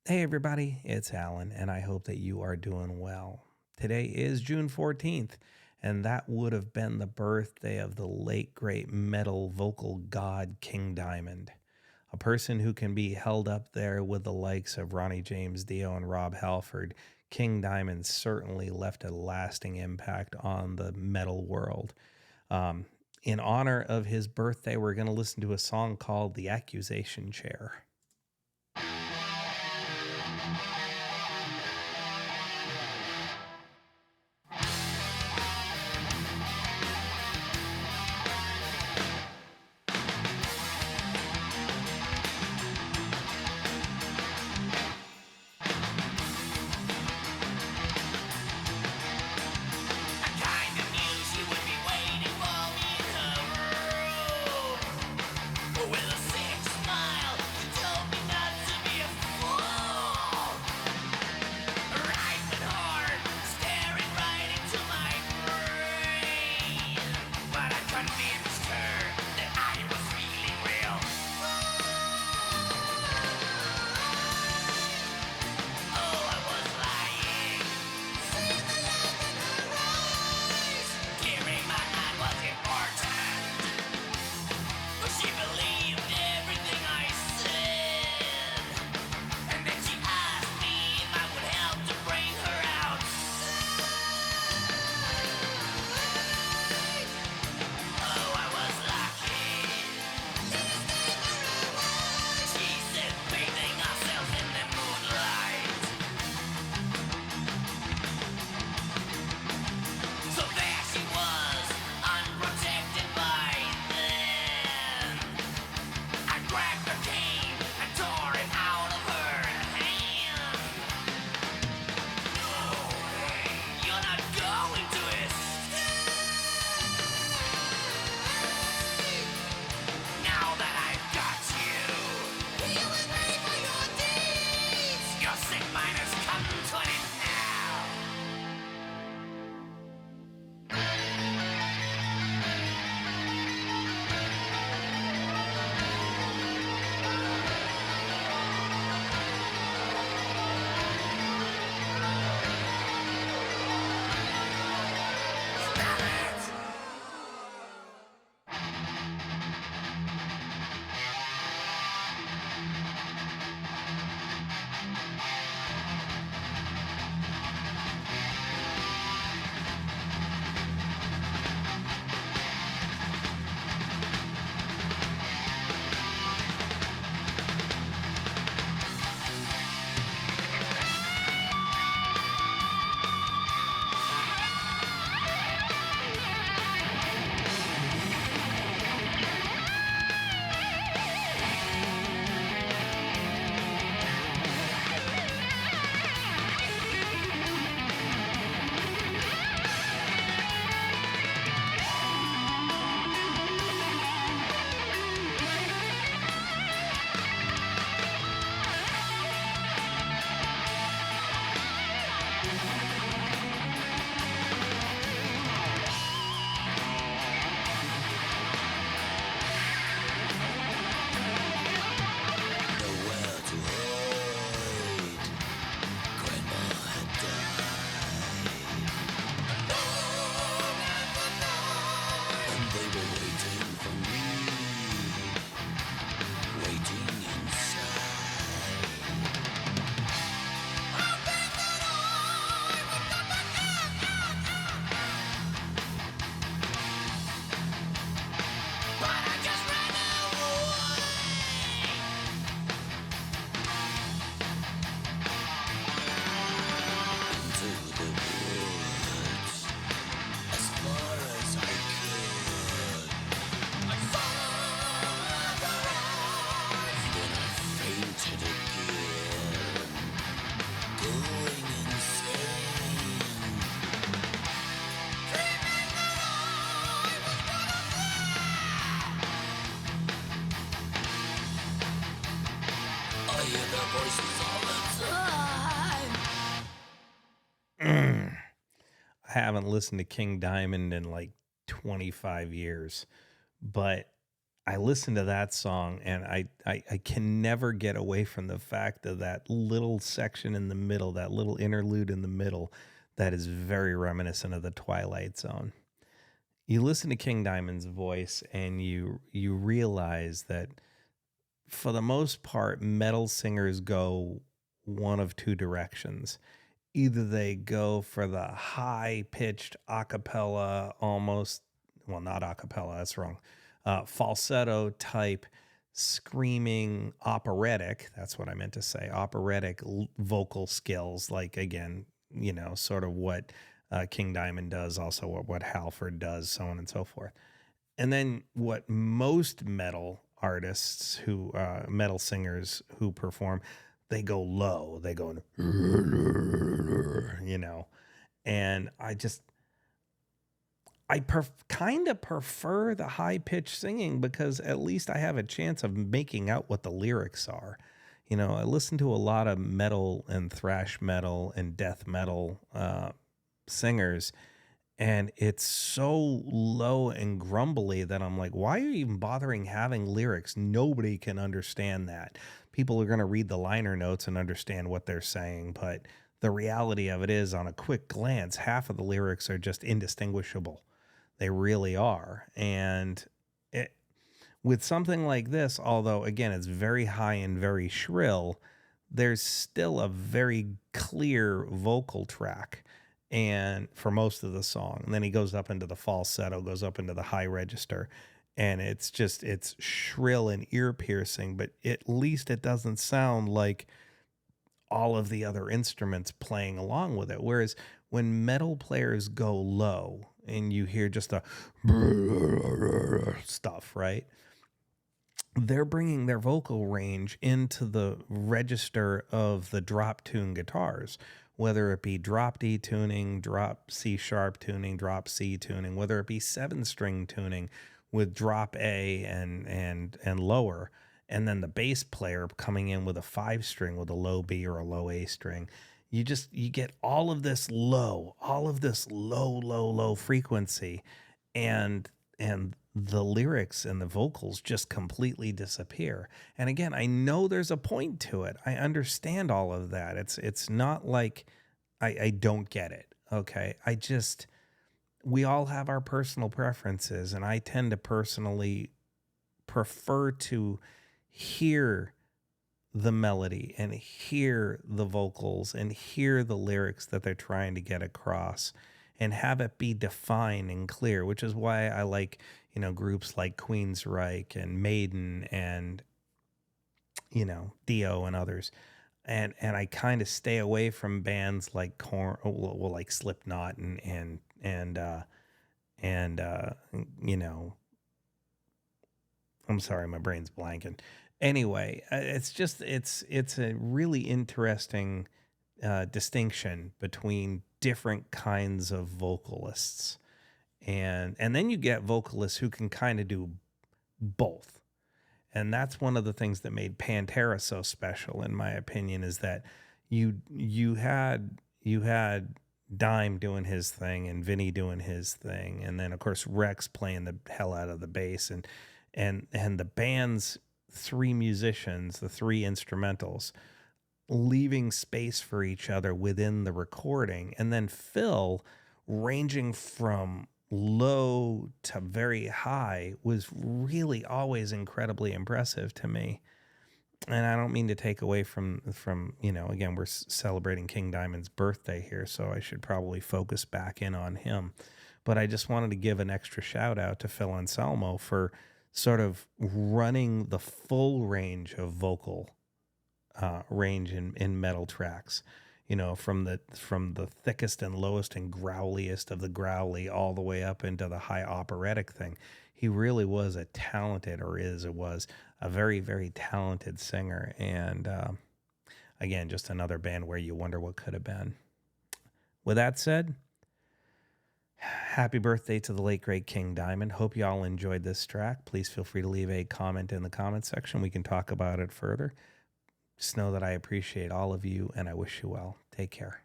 Hey everybody, it's Alan, and I hope that you are doing well. Today is June 14th, and that would have been the birthday of the late great metal vocal god King Diamond, a person who can be held up there with the likes of Ronnie James Dio and Rob Halford. King Diamond certainly left a lasting impact on the metal world. In honor of his birthday, we're going to listen to a song called The Accusation Chair. I haven't listened to King Diamond in like 25 years, but I listen to that song and I can never get away from the fact of that little section in the middle, that little interlude in the middle that is very reminiscent of the Twilight Zone. You listen to King Diamond's voice and you realize that for the most part, metal singers go one of two directions. Either they go for the high pitched a cappella, almost, well, not a cappella, that's wrong, falsetto type screaming operatic, that's what I meant to say, operatic vocal skills, like, again, sort of what King Diamond does, also what Halford does, so on and so forth. And then what most metal artists metal singers who perform, they go low, they go, and I kind of prefer the high pitched singing because at least I have a chance of making out what the lyrics are. I listen to a lot of metal and thrash metal and death metal singers, and it's so low and grumbly that I'm like, why are you even bothering having lyrics? Nobody can understand that. People are going to read the liner notes and understand what they're saying, but the reality of it is, on a quick glance, half of the lyrics are just indistinguishable. They really are. And with something like this, although, again, it's very high and very shrill, there's still a very clear vocal track, and for most of the song. And then he goes up into the falsetto, goes up into the high register, and it's shrill and ear piercing, but at least it doesn't sound like all of the other instruments playing along with it. Whereas when metal players go low and you hear just a stuff, right? They're bringing their vocal range into the register of the drop tune guitars, whether it be drop D tuning, drop C sharp tuning, drop C tuning, whether it be 7-string tuning with drop A and lower, and then the bass player coming in with a 5-string with a low B or a low A string. You get all of this low frequency, and the lyrics and the vocals just completely disappear. And again, I know there's a point to it. I understand all of that. It's not like I don't get it. Okay. We all have our personal preferences, and I tend to personally prefer to hear the melody and hear the vocals and hear the lyrics that they're trying to get across and have it be defined and clear, which is why I like, groups like Queensryche and Maiden and, Dio and others. And I kind of stay away from bands like like Slipknot and I'm sorry, my brain's blanking. Anyway, it's a really interesting distinction between different kinds of vocalists, and then you get vocalists who can kind of do both. And that's one of the things that made Pantera so special, in my opinion, is that you had Dime doing his thing and Vinny doing his thing, and then of course Rex playing the hell out of the bass, and the band's three musicians, the three instrumentals, leaving space for each other within the recording, and then Phil ranging from low to very high was really always incredibly impressive to me. And I don't mean to take away from again, we're celebrating King Diamond's birthday here, so I should probably focus back in on him. But I just wanted to give an extra shout out to Phil Anselmo for sort of running the full range of vocal range in metal tracks, from the thickest and lowest and growliest of the growly all the way up into the high operatic thing. He really was a very, very talented singer. And again, just another band where you wonder what could have been. With that said, happy birthday to the late, great King Diamond. Hope you all enjoyed this track. Please feel free to leave a comment in the comment section. We can talk about it further. Just know that I appreciate all of you, and I wish you well. Take care.